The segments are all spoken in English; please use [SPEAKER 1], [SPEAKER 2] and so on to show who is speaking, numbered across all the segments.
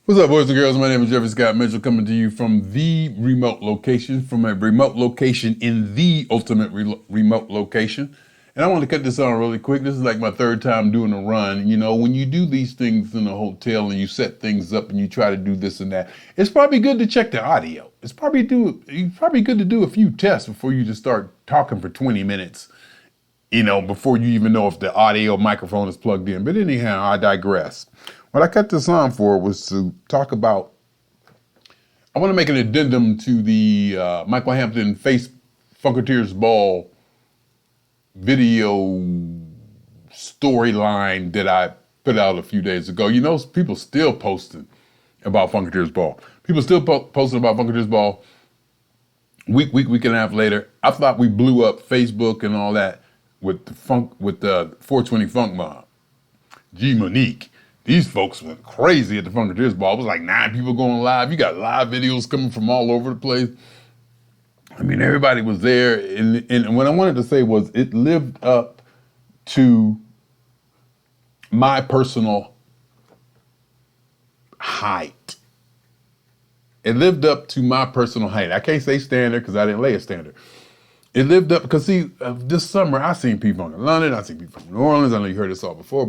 [SPEAKER 1] What's up, boys and girls? My name is Jeffery Scott Mitchell, coming to you from the remote location, from a remote location in the ultimate remote location. And I want to cut this on really quick. This is like my third time doing a run. You know, when you do these things in a hotel and you set things up and you try to do this and that, it's probably good to check the audio. It's probably good to do a few tests before you just start talking for 20 minutes, you know, before you even know if the audio microphone is plugged in. But anyhow, I digress. What I cut this on for was to talk about, I want to make an addendum to the Michael Hampton Face Funkateer's Ball video storyline that I put out a few days ago. You know, people still posting about Funkateer's Ball. People still posting about Funkateer's Ball week and a half later. I thought we blew up Facebook and all that with the 420 Funk Mob. G Monique. These folks went crazy at the Funkateer's Ball. It was like 9 people going live. You got live videos coming from all over the place. I mean, everybody was there. And what I wanted to say was it lived up to my personal height. It lived up to my personal height. I can't say standard because I didn't lay a standard. It lived up because, see, this summer I seen people in London, I seen people from New Orleans. I know you heard this all before.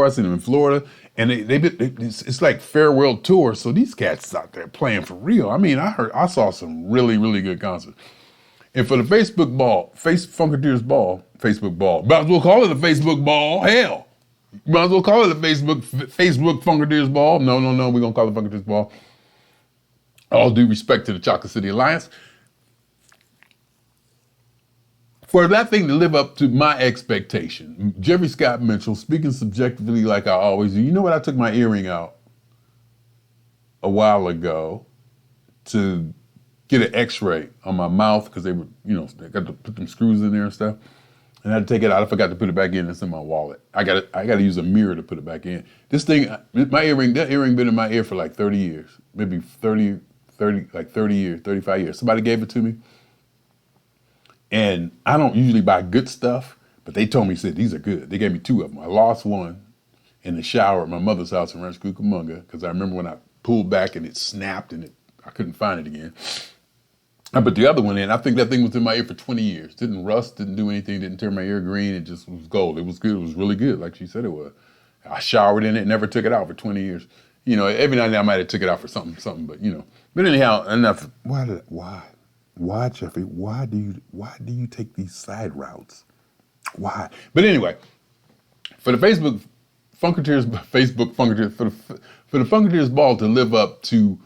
[SPEAKER 1] I seen them in Florida, and it's like farewell tour. So these cats out there playing for real. I mean, I saw some really, really good concerts. And for the Facebook Ball, might as well call it a Facebook Ball. Hell, you might as well call it a Facebook Funkateer's Ball. No, we're gonna call it Funkateer's Ball. All due respect to the Chocolate City Alliance. For that thing to live up to my expectation, Jeffery Scott Mitchell, speaking subjectively like I always do. You know what? I took my earring out a while ago to get an x-ray on my mouth because they were, you know, they got to put them screws in there and stuff. And I had to take it out. I forgot to put it back in. It's in my wallet. I got to use a mirror to put it back in. This thing, that earring been in my ear for like 30 years, maybe 30 years, 35 years. Somebody gave it to me. And I don't usually buy good stuff, but they told me, said, these are good. They gave me 2 of them. I lost one in the shower at my mother's house in Ranch Cucamonga because I remember when I pulled back and it snapped and I couldn't find it again. I put the other one in. I think that thing was in my ear for 20 years. Didn't rust, didn't do anything, didn't turn my ear green. It just was gold. It was good. It was really good, like she said it was. I showered in it, never took it out for 20 years. You know, every now and then I might have took it out for something, but you know. But anyhow, enough. Why, Jeffrey? Why do you take these side routes? Why? But anyway, for the Funkateer's Ball to live up to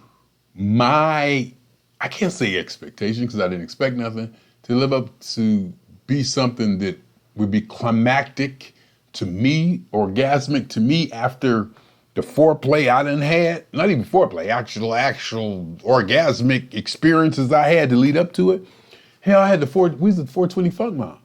[SPEAKER 1] my, I can't say expectation because I didn't expect nothing, to live up to be something that would be climactic to me, orgasmic to me after the foreplay I done had, not even foreplay, actual orgasmic experiences I had to lead up to it. Hell, we was at the 420 Funk Mob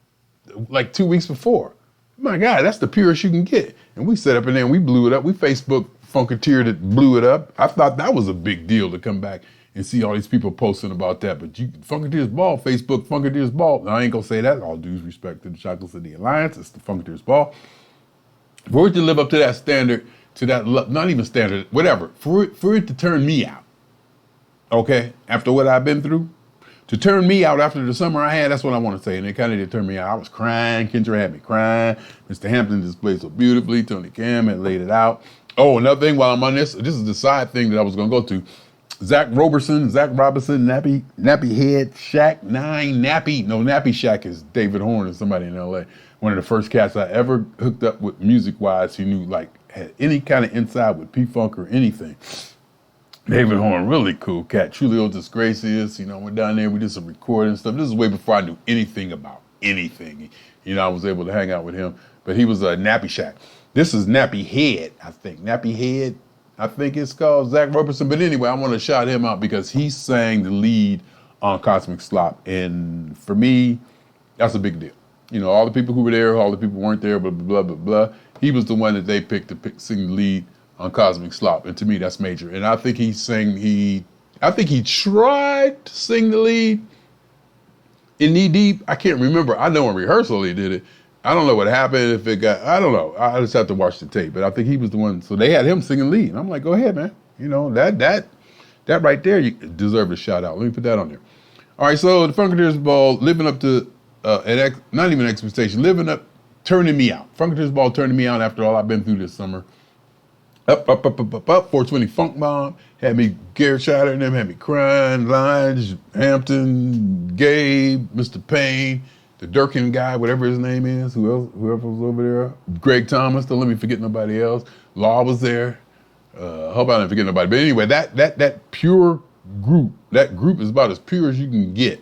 [SPEAKER 1] like 2 weeks before. My God, that's the purest you can get. And we set up in there and we blew it up. We Facebook Funkateer that blew it up. I thought that was a big deal to come back and see all these people posting about that. But Funkateer's Ball, Facebook Funkateer's Ball. Now, I ain't gonna say that, all due respect to the Chocolate City Alliance. It's the Funkateer's Ball. For it to live up to that standard, to that, not even standard, whatever, for it to turn me out, okay, after what I've been through, to turn me out after the summer I had, that's what I want to say, and it kind of did turn me out. I was crying, Kendra had me crying, Mr. Hampton displayed so beautifully, Tony Cam had laid it out. Oh, another thing while I'm on this is the side thing that I was going to go to. Zach Robinson, Nappy Head, Shack 9, Nappy Shack is David Horn or somebody in LA. One of the first cats I ever hooked up with music-wise who knew, like, had any kind of inside with P-Funk or anything. David Horn, really cool cat. Trulio Disgracious, you know, went down there, we did some recording and stuff. This is way before I knew anything about anything. You know, I was able to hang out with him, but he was a Nappy Shack. This is Nappy Head, I think. Nappy Head, I think it's called Zach Robertson. But anyway, I want to shout him out because he sang the lead on Cosmic Slop. And for me, that's a big deal. You know, all the people who were there, all the people who weren't there, blah, blah, blah, blah, blah. He was the one that they picked to sing the lead on Cosmic Slop. And to me, that's major. And I think I think he tried to sing the lead in Knee Deep. I can't remember. I know in rehearsal he did it. I don't know what happened, if it got, I don't know. I just have to watch the tape. But I think he was the one. So they had him singing lead. And I'm like, go ahead, man. You know, that right there, you deserve a shout out. Let me put that on there. All right, so the Funkateers Ball, living up to, not even expectation, turning me out. Funkateers Ball turning me out after all I've been through this summer. Up, 420 Funk Bomb, had me Garrett Shatter and them, had me crying, Lines, Hampton, Gabe, Mr. Payne, the Durkin guy, whatever his name is, whoever was over there, Greg Thomas, don't let me forget nobody else. Law was there. Hope I didn't forget nobody. But anyway, that pure group, that group is about as pure as you can get.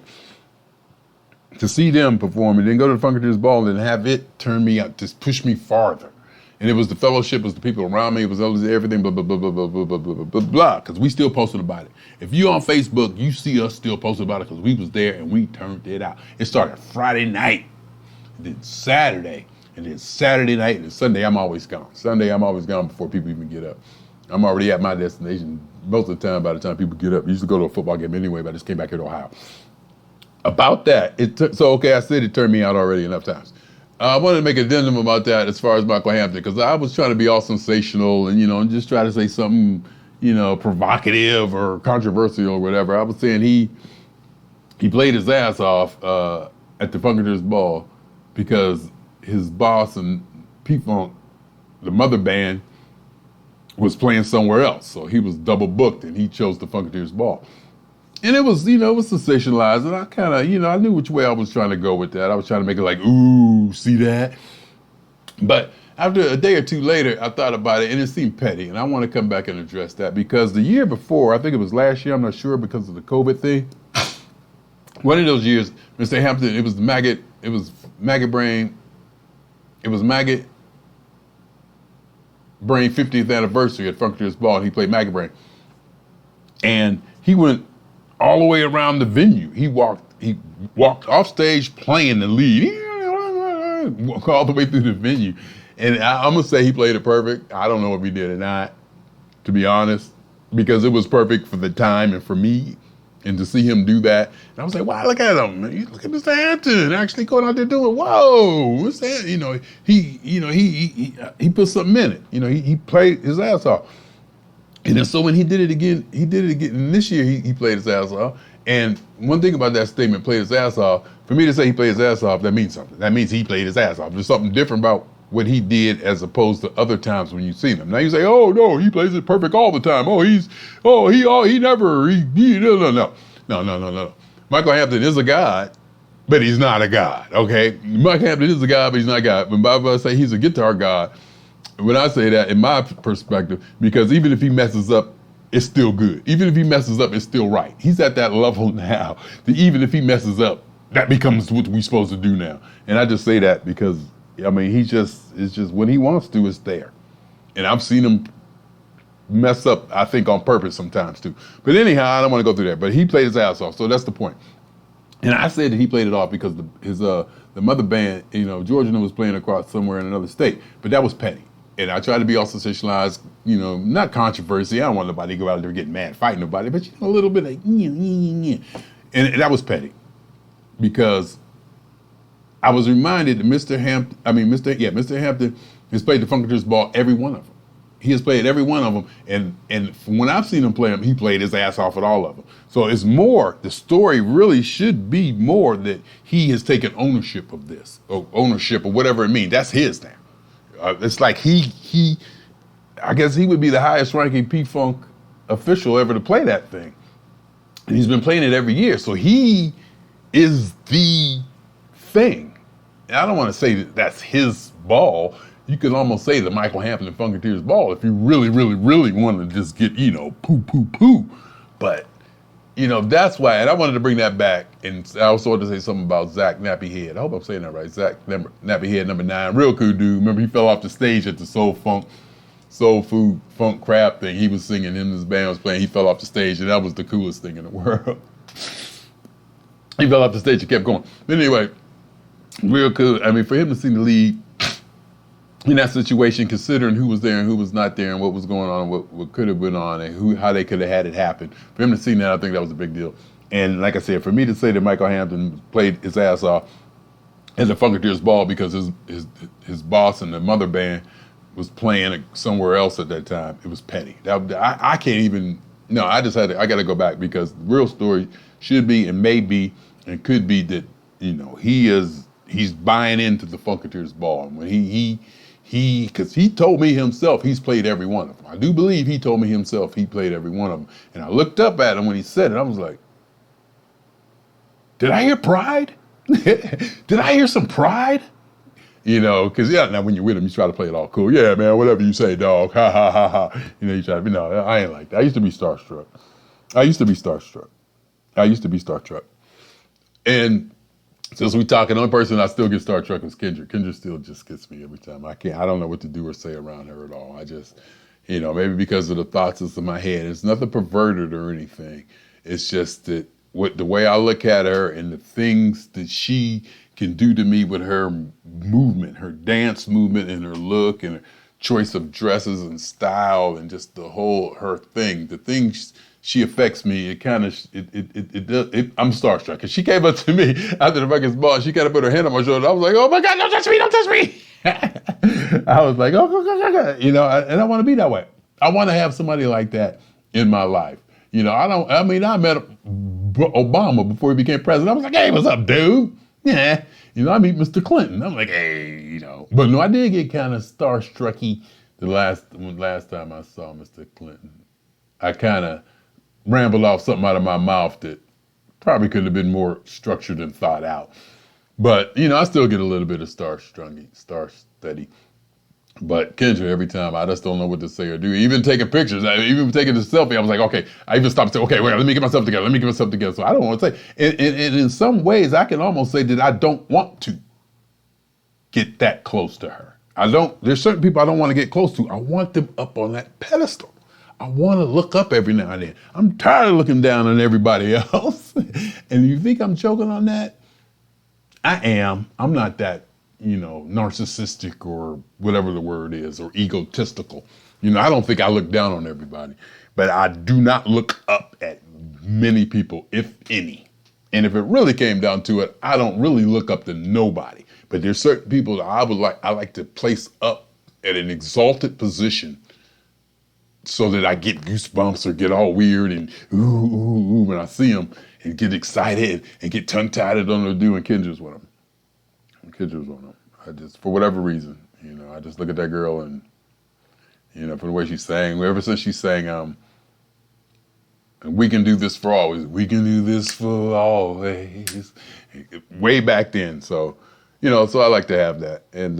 [SPEAKER 1] To see them perform and then go to the Funkateers Ball and have it turn me up, just push me farther. And it was the fellowship, it was the people around me, it was everything, blah, blah, blah, blah, blah, blah, blah, blah, blah, blah, because we still posted about it. If you on Facebook, you see us still posting about it because we was there and we turned it out. It started Friday night, and then Saturday, and then Saturday night, and then Sunday, I'm always gone. Sunday, I'm always gone before people even get up. I'm already at my destination most of the time by the time people get up. I used to go to a football game anyway, but I just came back here to Ohio. About that, I said it turned me out already enough times. I wanted to make an addendum about that as far as Michael Hampton, because I was trying to be all sensational and, and just try to say something, provocative or controversial or whatever. I was saying he played his ass off at the Funkateers Ball because his boss and P-Funk, the mother band, was playing somewhere else. So he was double booked and he chose the Funkateers Ball. And it was, it was sensationalized, and I kind of, I knew which way I was trying to go with that. I was trying to make it like, ooh, see that? But after a day or two later, I thought about it, and it seemed petty, and I want to come back and address that, because the year before, I think it was last year, I'm not sure, because of the COVID thing, one of those years, Mr. Hampton, it was Maggot Brain 50th anniversary at Funkateers Ball, and he played Maggot Brain. And he went all the way around the venue. He walked off stage playing the lead, all the way through the venue. And I'm gonna say he played it perfect. I don't know if he did or not, to be honest, because it was perfect for the time and for me, and to see him do that. And I was like, wow, look at him. Look at Mr. Hampton actually going out there doing, whoa, what's that? He put something in it. He played his ass off. And then so when he did it again, and this year he played his ass off. And one thing about that statement, played his ass off, for me to say he played his ass off, that means something. That means he played his ass off. There's something different about what he did as opposed to other times when you've seen him. Now you say, oh no, he plays it perfect all the time. No. Michael Hampton is a god, but he's not a god, okay? Michael Hampton is a god, but he's not a god. When Bible say he's a guitar god, when I say that, in my perspective, because even if he messes up, it's still good. Even if he messes up, it's still right. He's at that level now that even if he messes up, that becomes what we're supposed to do now. And I just say that because, it's just when he wants to, it's there. And I've seen him mess up, I think, on purpose sometimes too. But anyhow, I don't want to go through that. But he played his ass off, so that's the point. And I said that he played it off because the mother band, Georgia was playing across somewhere in another state, but that was petty. And I try to be all sensationalized, not controversy. I don't want nobody to go out there getting mad, fighting nobody, but a little bit of and that was petty, because I was reminded that Mr. Hampton has played the Funkateers Ball, every one of them. He has played every one of them, and when I've seen him play him, he played his ass off at all of them. So it's more, the story really should be more that he has taken ownership of this, or ownership, or whatever it means. That's his now. It's like I guess he would be the highest ranking P-Funk official ever to play that thing. And he's been playing it every year. So he is the thing. And I don't want to say that that's his ball. You could almost say the Michael Hampton and Funkateers Ball if you really, really, really want to just get, poo. But, that's why, and I wanted to bring that back. And I also wanted to say something about Zach Nappyhead. I hope I'm saying that right. Zach Nappyhead, number 9, real cool dude. Remember, he fell off the stage at the Soul Food Funk Crab thing. He was singing, him and his band was playing. He fell off the stage, and that was the coolest thing in the world. He fell off the stage and kept going. But anyway, real cool. For him to sing the lead in that situation, considering who was there and who was not there and what was going on, what could have went on, and how they could have had it happen. For him to sing that, I think that was a big deal. And like I said, for me to say that Michael Hampton played his ass off at the Funkateers Ball because his boss and the mother band was playing somewhere else at that time, it was petty. I can't even. No, I just I got to go back because the real story should be and may be and could be that he's buying into the Funkateer's ball. And when because he told me himself he's played every one of them. I do believe he told me himself he played every one of them. And I looked up at him when he said it. I was like, did I hear pride? Did I hear some pride? Because now when you're with him, you try to play it all cool. Yeah, man, whatever you say, dog. Ha ha ha ha. You try to be, no, I ain't like that. I used to be starstruck. And since we talking, the only person I still get starstruck is Kendra. Kendra still just gets me every time. I don't know what to do or say around her at all. I just, maybe because of the thoughts that's in my head. It's nothing perverted or anything. It's just that the way I look at her and the things that she can do to me with her movement, her dance movement and her look and her choice of dresses and style and just her thing, the things she affects me, I'm starstruck. Cause she came up to me after the fucking ball, she kind of put her hand on my shoulder. I was like, oh my God, don't touch me. I was like, oh, and I want to be that way. I want to have somebody like that in my life. I met Obama before he became president. I was like, hey, what's up, dude? Yeah. I meet Mr. Clinton. I'm like, hey, But no, I did get kind of starstrucky the last time I saw Mr. Clinton. I kind of rambled off something out of my mouth that probably could have been more structured and thought out. But, I still get a little bit of star steady. But Kendra, every time, I just don't know what to say or do. Even taking pictures, even taking the selfie, I was like, okay. I even stopped and said, okay, wait, let me get myself together. So I don't want to say. And in some ways, I can almost say that I don't want to get that close to her. There's certain people I don't want to get close to. I want them up on that pedestal. I want to look up every now and then. I'm tired of looking down on everybody else. And you think I'm joking on that? I am. I'm not that narcissistic or whatever the word is, or egotistical. I don't think I look down on everybody, but I do not look up at many people, if any. And if it really came down to it, I don't really look up to nobody. But there's certain people that I like to place up at an exalted position so that I get goosebumps or get all weird and ooh when I see them and get excited and get tongue-tied and don't know what to do, and Kendra's one of them. Kendra was one of them. I just, for whatever reason, I just look at that girl and, for the way she sang, ever since she sang, we can do this for always. We can do this for always. Way back then. So, so I like to have that. And,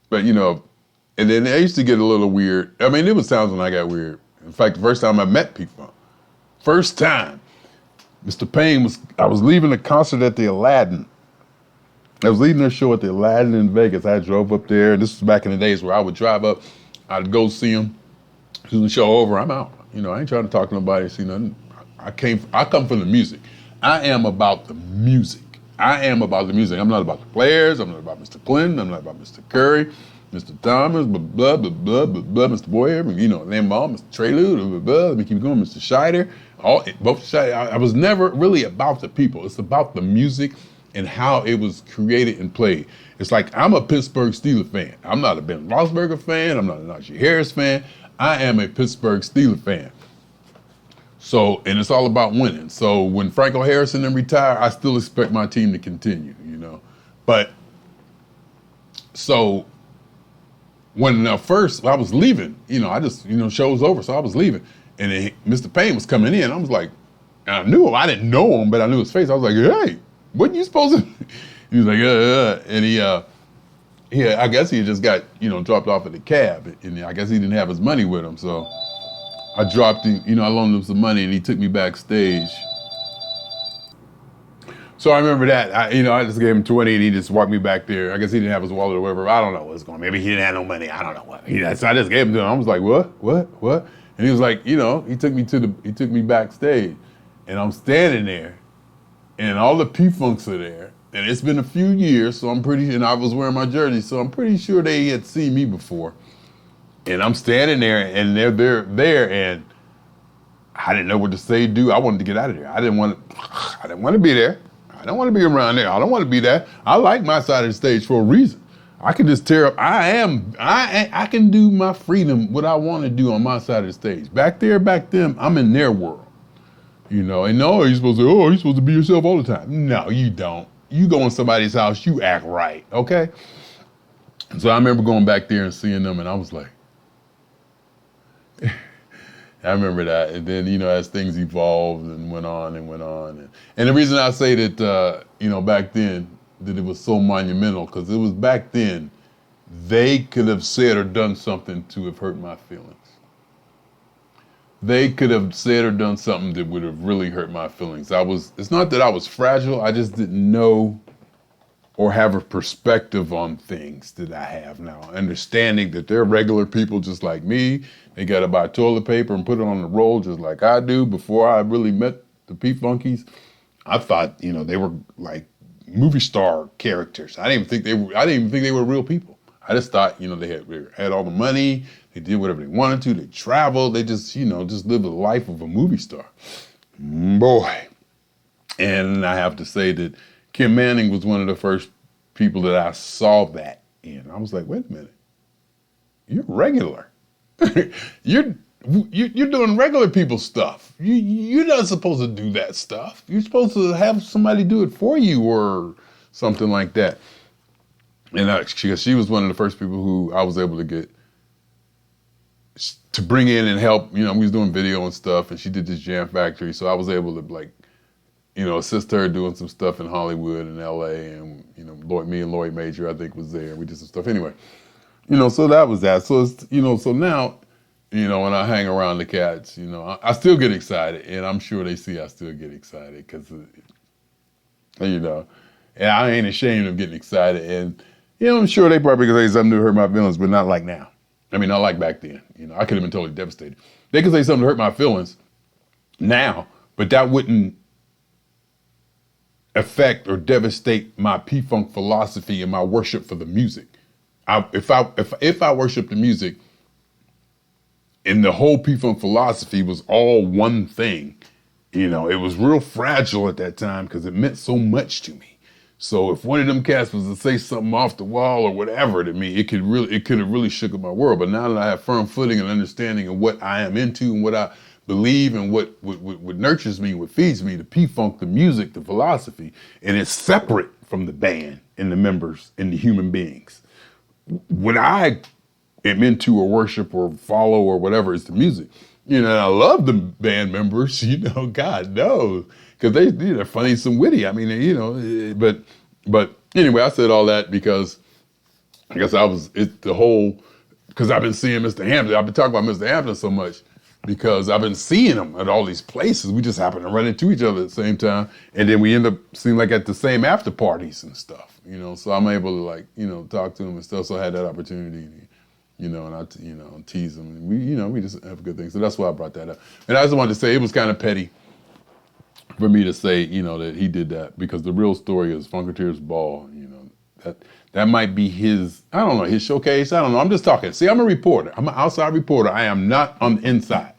[SPEAKER 1] but, and then I used to get a little weird. I mean, there was times when I got weird. In fact, the first time I met P-Funk, Mr. Payne I was leaving a concert at the Aladdin. I was leaving their show at the Aladdin in Vegas. I drove up there. This was back in the days where I would drive up. I'd go see them. As the show over, I'm out. I ain't trying to talk to nobody, see nothing. I come from the music. I am about the music. I'm not about the players. I'm not about Mr. Clinton. I'm not about Mr. Curry, Mr. Thomas, blah, blah, blah, blah, blah, Mr. Boyer, name them all, Mr. Treylou, blah, blah, blah. Let me keep going, Mr. Scheider. I was never really about the people. It's about the music and how it was created and played. It's like, I'm a Pittsburgh Steelers fan. I'm not a Ben Roethlisberger fan. I'm not a Najee Harris fan. I am a Pittsburgh Steelers fan. So, and it's all about winning. So when Franco Harrison then retire, I still expect my team to continue, But, so when I was leaving, I just, show was over, so I was leaving. And then Mr. Payne was coming in. I was like, and I knew him. I didn't know him, but I knew his face. I was like, hey. Wasn't you supposed to? He was like, and I guess he just got, dropped off at the cab, and I guess he didn't have his money with him, so I dropped him, I loaned him some money, and he took me backstage. So I remember that, I just gave him 20, and he just walked me back there. I guess he didn't have his wallet or whatever. I don't know what's going on. Maybe he didn't have no money. I don't know what. So I just gave him to him. I was like, what? And he was like, he took me backstage, and I'm standing there. And all the P-Funks are there. And it's been a few years, so and I was wearing my jersey, so I'm pretty sure they had seen me before. And I'm standing there, and they're there, and I didn't know what to say, do. I wanted to get out of there. I didn't want to be there. I don't want to be around there. I don't want to be there. I like my side of the stage for a reason. I can just tear up. I can do my freedom, what I want to do on my side of the stage. Back them, I'm in their world. You know, and no, you're supposed to, oh, you're supposed to be yourself all the time. No, you don't. You go in somebody's house, you act right, okay? So I remember going back there and seeing them, and I was like, I remember that. And then, you know, as things evolved and went on. And the reason I say that, you know, back then, that it was so monumental, because it was back then, they could have said or done something to have hurt my feelings. They could have said or done something that would have really hurt my feelings. It's not that I was fragile, I just didn't know or have a perspective on things that I have now. Understanding that they're regular people just like me. They got to buy toilet paper and put it on the roll just like I do. Before I really met the P-Funkies, I thought, you know, they were like movie star characters. I didn't even think they were real people. I just thought, you know, they had all the money, they did whatever they wanted to, they traveled, they just, you know, just lived the life of a movie star. Boy. And I have to say that Kim Manning was one of the first people that I saw that in. I was like, wait a minute, you're regular. You're doing regular people stuff. You're not supposed to do that stuff. You're supposed to have somebody do it for you or something like that. And she was one of the first people who I was able to get to bring in and help. You know, we was doing video and stuff, and she did this Jam Factory, so I was able to, like, you know, assist her doing some stuff in Hollywood and LA, and, you know, me and Lloyd Major, I think, was there. We did some stuff anyway. You know, so that was that. So it's, you know, so now, you know, when I hang around the cats, you know, I still get excited, and I'm sure they see I still get excited because, you know, and I ain't ashamed of getting excited. And, you know, I'm sure they probably could say something to hurt my feelings, but not like now. I mean, not like back then. You know, I could have been totally devastated. They could say something to hurt my feelings now, but that wouldn't affect or devastate my P-Funk philosophy and my worship for the music. If I worship the music and the whole P-Funk philosophy was all one thing, you know, it was real fragile at that time because it meant so much to me. So if one of them cats was to say something off the wall or whatever to me, it could have really shook up my world. But now that I have firm footing and understanding of what I am into and what I believe and what nurtures me, what feeds me, the P-Funk, the music, the philosophy, and it's separate from the band and the members and the human beings. What I am into or worship or follow or whatever is the music. You know, and I love the band members, you know, God knows, because they're funny, some witty. I mean, you know, but anyway, I said all that because I guess because I've been seeing Mr. Hampton. I've been talking about Mr. Hampton so much because I've been seeing him at all these places. We just happen to run into each other at the same time. And then we end up seeing like at the same after parties and stuff, you know, so I'm able to, like, you know, talk to him and stuff. So I had that opportunity, you know, and I tease him, and we just have good things. So that's why I brought that up. And I just wanted to say it was kind of petty for me to say, you know, that he did that, because the real story is Funkateer's ball, you know, that might be his, I don't know, his showcase. I don't know. I'm just talking. See, I'm a reporter. I'm an outside reporter. I am not on the inside.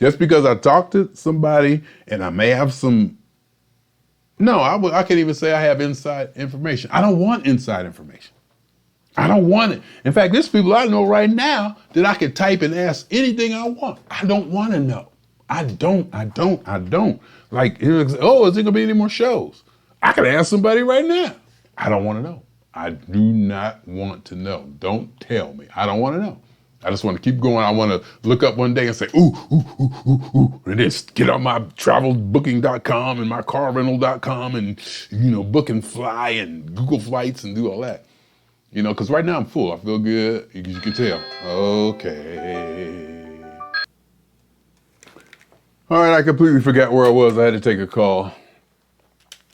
[SPEAKER 1] Just because I talked to somebody and I may have some, no, I can't even say I have inside information. I don't want inside information. I don't want it. In fact, there's people I know right now that I could type and ask anything I want. I don't want to know. I don't. Like, oh, is there going to be any more shows? I could ask somebody right now. I don't want to know. I do not want to know. Don't tell me. I don't want to know. I just want to keep going. I want to look up one day and say, ooh, and just get on my travelbooking.com and my carrental.com and, you know, book and fly and Google Flights and do all that. You know, because right now I'm full. I feel good. You can tell. Okay. All right, I completely forgot where I was. I had to take a call.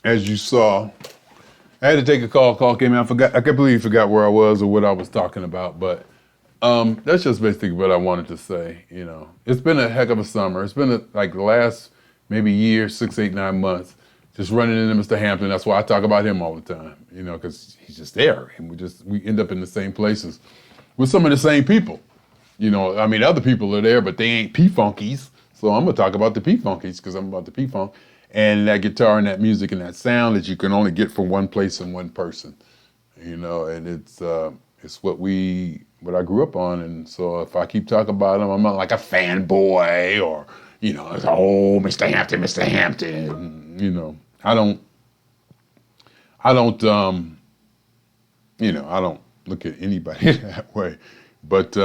[SPEAKER 1] As you saw, I had to take a call. Call came in. I completely forgot where I was or what I was talking about. But that's just basically what I wanted to say. You know, it's been a heck of a summer. It's been like the last maybe year, 6, 8, 9 months. Just running into Mr. Hampton. That's why I talk about him all the time, you know, because he's just there. And we end up in the same places with some of the same people. You know, I mean, other people are there, but they ain't P-Funkies. So I'm going to talk about the P-Funkies because I'm about the P-Funk. And that guitar and that music and that sound that you can only get from one place and one person. and it's what I grew up on. And so if I keep talking about them, I'm not like a fanboy or, it's, oh, Mr. Hampton, Mr. Hampton. I don't, I don't look at anybody that way. But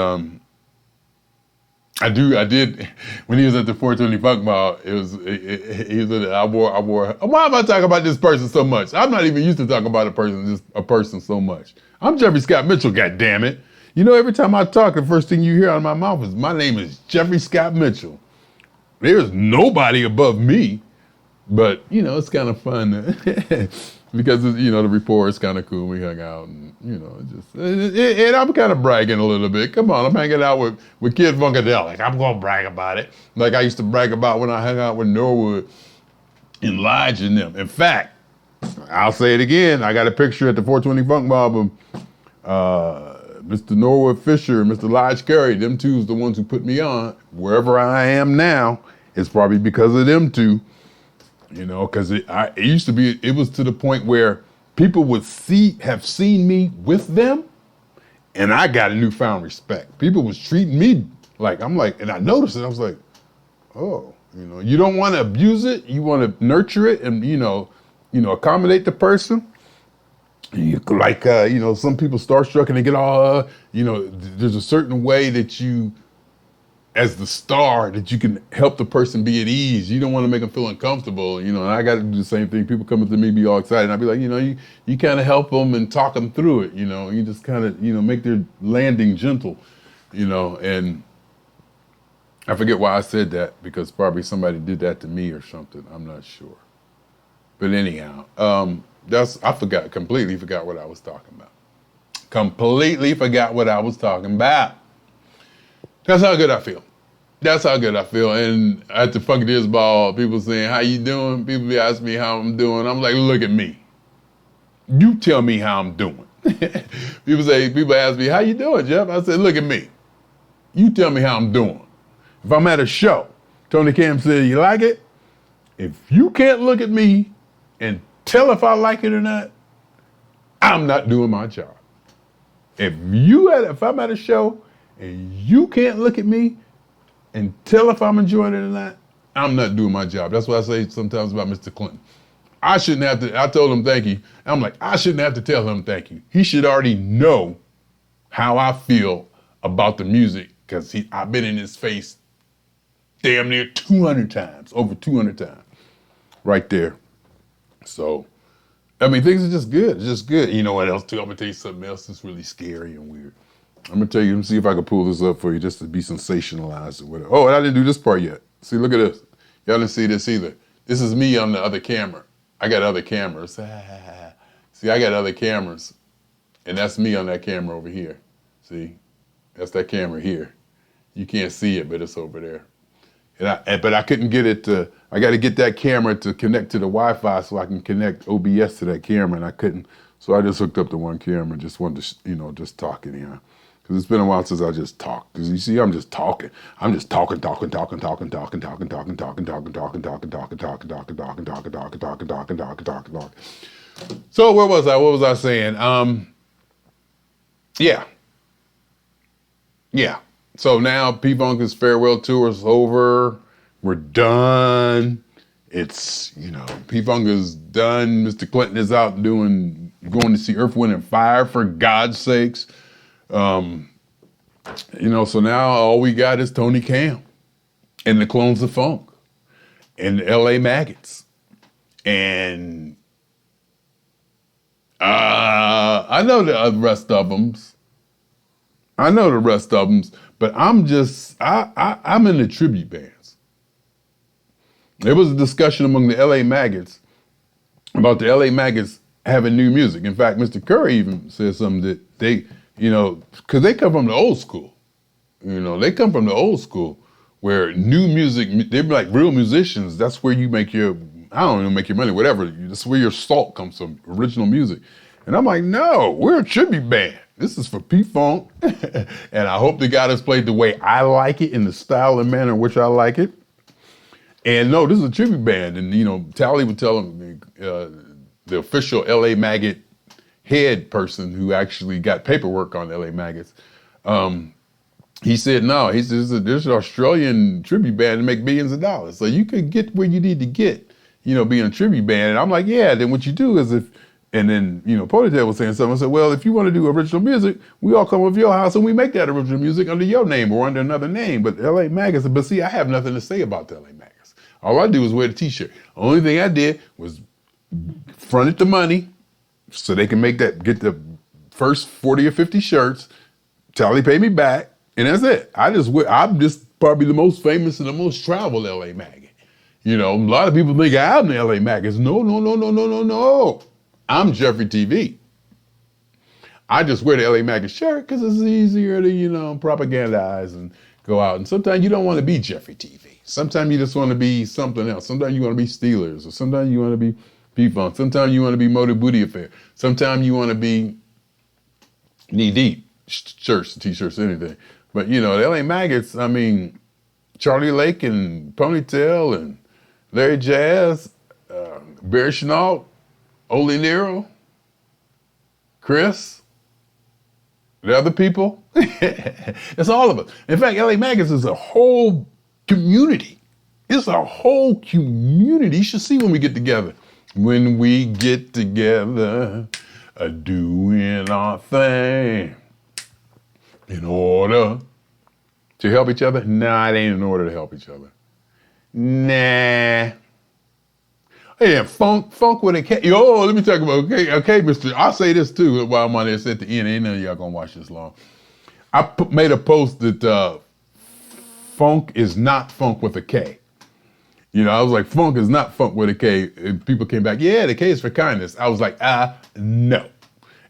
[SPEAKER 1] I did, when he was at the 420 Funk Ball, I wore, why am I talking about this person so much? I'm not even used to talking about a person so much. I'm Jeffrey Scott Mitchell, goddammit. Every time I talk, the first thing you hear out of my mouth is, my name is Jeffrey Scott Mitchell. There's nobody above me, but, it's kind of fun because, the rapport is kind of cool. We hung out and, and I'm kind of bragging a little bit. Come on, I'm hanging out with Kid Funkadelic. I'm going to brag about it. Like I used to brag about when I hung out with Norwood and Lige and them. In fact, I'll say it again. I got a picture at the 420 Funk album. Mr. Norwood Fisher and Mr. Lige Curry, them two's the ones who put me on. Wherever I am now, it's probably because of them two. Because it used to be, it was to the point where people would have seen me with them, and I got a newfound respect. People was treating me and I noticed it. I was like, oh, you don't want to abuse it. You want to nurture it and, accommodate the person. Some people starstruck and they get all, there's a certain way that you, as the star, that you can help the person be at ease. You don't want to make them feel uncomfortable, and I got to do the same thing. People come up to me, be all excited, and I'll be like, you kind of help them and talk them through it, you just kind of, make their landing gentle, and I forget why I said that, because probably somebody did that to me or something. I'm not sure. But anyhow, completely forgot what I was talking about. Completely forgot what I was talking about. That's how good I feel. That's how good I feel. And at the Funkateer's ball, people saying, how you doing? People be asking me how I'm doing. I'm like, look at me. You tell me how I'm doing. People ask me, how you doing, Jeff? I said, look at me. You tell me how I'm doing. If I'm at a show, Tony Cam said, you like it? If you can't look at me and tell if I like it or not, I'm not doing my job. If I'm at a show and you can't look at me and tell if I'm enjoying it or not, I'm not doing my job. That's what I say sometimes about Mr. Clinton. I told him thank you. I'm like, I shouldn't have to tell him thank you. He should already know how I feel about the music, because I've been in his face damn near 200 times, over 200 times, right there. So, things are just good. It's just good. You know what else too? I'm gonna tell you something else that's really scary and weird. I'm gonna tell you, let me see if I can pull this up for you just to be sensationalized or whatever. Oh, and I didn't do this part yet. See, look at this. Y'all didn't see this either. This is me on the other camera. I got other cameras. See, I got other cameras. And that's me on that camera over here. See, that's that camera here. You can't see it, but it's over there. But I couldn't get it I got to get that camera to connect to the Wi-Fi so I can connect OBS to that camera, and I couldn't. So I just hooked up to one camera, just wanted to, just talk anyhow. Because it's been a while since I just talked. Because you see, I'm just talking. I'm just talking. So where was I? What was I saying? Yeah. So now P-Funk's farewell tour is over. We're done. It's, P-Funk is done. Mr. Clinton is out going to see Earth, Wind, and Fire, for God's sakes. So now all we got is Tony Cam and the Clones of Funk and the LA Maggots. And I know the rest of them. But I'm in the tribute bands. There was a discussion among the LA Maggots about the LA Maggots having new music. In fact, Mr. Curry even said something that they, because they come from the old school. They come from the old school where new music, they're like real musicians. That's where you make your money, whatever. That's where your salt comes from, original music. And I'm like, no, we're a tribute band. This is for P-Funk. And I hope the guy has played the way I like it, in the style and manner in which I like it. And no, this is a tribute band. And, Tally would tell him, the official LA Maggot, head person who actually got paperwork on LA Maggots. He said, no, he says, there's an Australian tribute band to make billions of dollars. So you could get where you need to get, being a tribute band. And I'm like, yeah, then what you do is and then, Ponytail was saying something. I said, well, if you want to do original music, we all come over to your house and we make that original music under your name or under another name. But LA Maggots, but see, I have nothing to say about the LA Maggots. All I do is wear the t-shirt. Only thing I did was fronted the money so they can get the first 40 or 50 shirts. Tally paid me back. And that's it. I'm just probably the most famous and the most traveled LA Maggot. A lot of people think I'm the LA Maggots. No. I'm Jeffery TV. I just wear the LA Maggot shirt because it's easier to, propagandize and go out. And sometimes you don't want to be Jeffery TV. Sometimes you just want to be something else. Sometimes you want to be Steelers, or sometimes you want to be P-Funk. Sometimes you want to be Motor Booty Affair. Sometimes you want to be Knee Deep, shirts, t-shirts, anything. But, the LA Maggots, I mean, Charlie Lake and Ponytail and Larry Jazz, Barry Chenault, Ole Nero, Chris, the other people. It's all of us. In fact, LA Maggots is a whole community. It's a whole community. You should see when we get together. When we get together, doing our thing. In order to help each other? Nah, it ain't in order to help each other. Nah. Yeah, funk with a K. Yo, let me talk about, okay, mister. I'll say this too while I'm on this at the end. Ain't none of y'all gonna watch this long. I made a post that funk is not funk with a K. I was like, funk is not funk with a K. And people came back, yeah, the K is for kindness. I was like, no.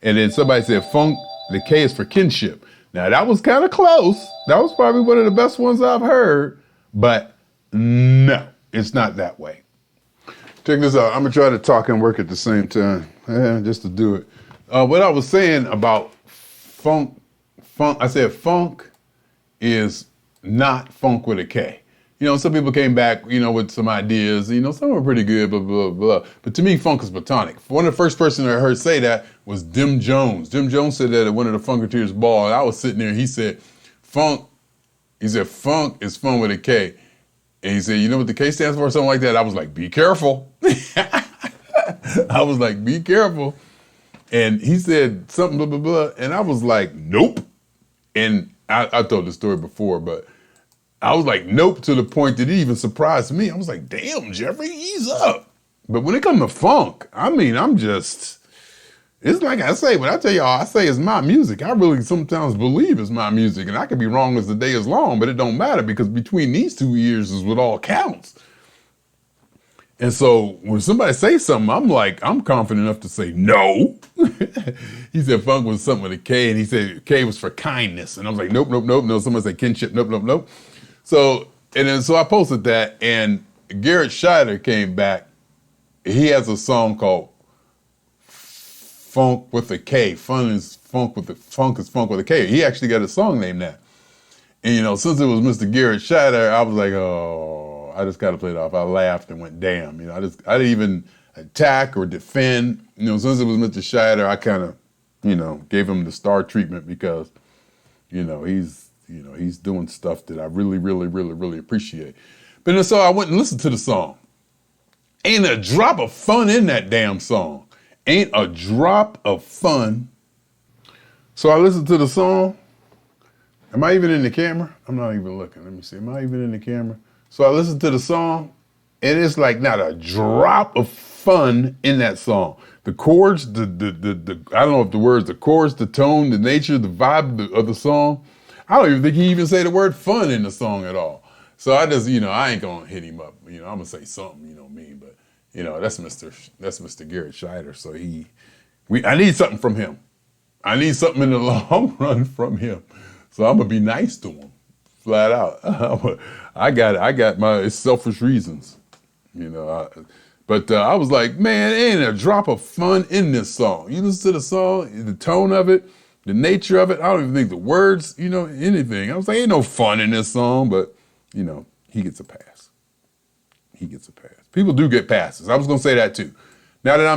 [SPEAKER 1] And then somebody said, funk, the K is for kinship. Now, that was kind of close. That was probably one of the best ones I've heard. But no, it's not that way. Check this out. I'm going to try to talk and work at the same time, just to do it. What I was saying about funk, I said funk is not funk with a K. Some people came back, with some ideas. Some were pretty good, blah, blah, blah. But to me, funk is platonic. One of the first person I heard say that was Dim Jones. Dim Jones said that at one of the Funkateers ball. And I was sitting there and he said, funk is fun with a K. And he said, you know what the K stands for? Something like that. I was like, be careful. I was like, be careful. And he said something, blah, blah, blah. And I was like, nope. And I told the story before, but I was like, nope, to the point that it even surprised me. I was like, damn, Jeffrey, ease up. But when it comes to funk, I mean, it's like I say, when I tell y'all, I say it's my music. I really sometimes believe it's my music. And I could be wrong as the day is long, but it don't matter because between these 2 years is what all counts. And so when somebody says something, I'm confident enough to say no. He said funk was something with a K, and he said K was for kindness. And I was like, nope. Somebody said kinship, nope. So I posted that, and Garrett Scheider came back. He has a song called Funk with a K. Funk is funk with a K. He actually got a song named that. And since it was Mr. Garrett Scheider, I was like, oh, I just gotta play it off. I laughed and went, damn. I didn't even attack or defend. Since it was Mr. Scheider, I kind of, gave him the star treatment because, he's doing stuff that I really, really, really, really appreciate. But so I went and listened to the song. Ain't a drop of fun in that damn song. Ain't a drop of fun. So I listened to the song. Am I even in the camera? I'm not even looking. Let me see. Am I even in the camera? So I listened to the song, and it's like not a drop of fun in that song. The chords, the I don't know if the words, the chords, the tone, the nature, the vibe of the song. I don't even think he even say the word fun in the song at all. So I just, I ain't gonna hit him up. I'm gonna say something, me, but that's Mr. Garrett Scheider. So I need something from him. I need something in the long run from him. So I'm gonna be nice to him, flat out. I got my selfish reasons, But I was like, man, ain't a drop of fun in this song. You listen to the song, the tone of it, the nature of it. I don't even think the words, anything. I was like, ain't no fun in this song, but he gets a pass. He gets a pass. People do get passes. I was gonna say that too. Now that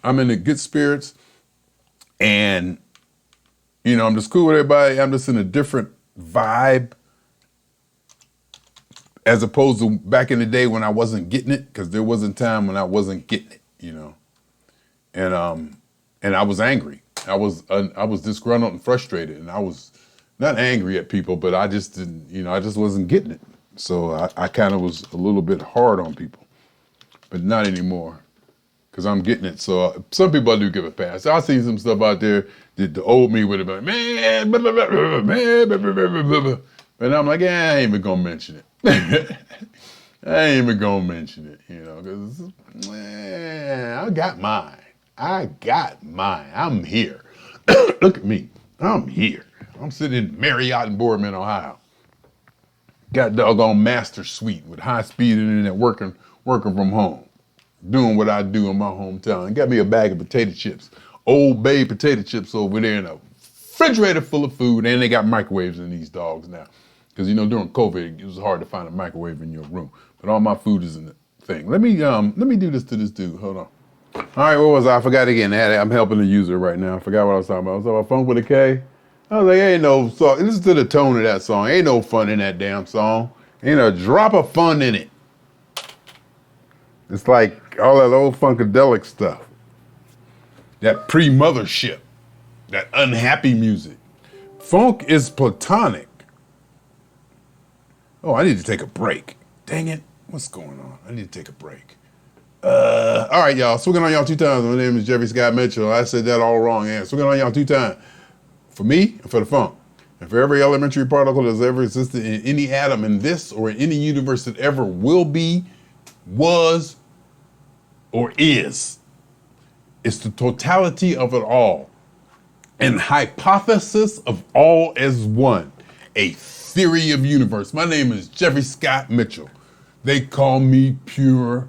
[SPEAKER 1] I'm in the good spirits, And, I'm just cool with everybody. I'm just in a different vibe as opposed to back in the day when I wasn't getting it, because there wasn't time when I wasn't getting it, and I was angry. I was disgruntled and frustrated, and I was not angry at people, but I just didn't, I just wasn't getting it. So I kind of was a little bit hard on people, but not anymore, because I'm getting it. So some people I do give a pass. I see some stuff out there that the old me would have been, man, blah, blah, blah, blah, man, blah, blah, blah, blah, blah. And I'm like, I ain't even gonna mention it. I ain't even gonna mention it, because I got mine. I'm here. Look at me. I'm here. I'm sitting in Marriott in Boardman, Ohio. Got doggone master suite with high speed internet working from home. Doing what I do in my hometown. And got me a bag of potato chips. Old Bay potato chips over there in a refrigerator full of food. And they got microwaves in these dogs now. Because, during COVID, it was hard to find a microwave in your room. But all my food is in the thing. Let me do this to this dude. Hold on. All right, what was I? I forgot again. I'm helping the user right now. I forgot what I was talking about. I was talking about Funk with a K. I was like, ain't no song. Listen to the tone of that song. Ain't no fun in that damn song. Ain't a drop of fun in it. It's like all that old funkadelic stuff. That pre-mothership. That unhappy music. Funk is platonic. Oh, I need to take a break. Dang it. What's going on? I need to take a break. All right, y'all. Swinging on y'all 2 times. My name is Jeffery Scott Mitchell. I said that all wrong. Yeah, swinging on y'all 2 times. For me and for the funk. And for every elementary particle that's ever existed in any atom in this or in any universe that ever will be, was, or is. It's the totality of it all. An hypothesis of all as one. A theory of universe. My name is Jeffery Scott Mitchell. They call me Pure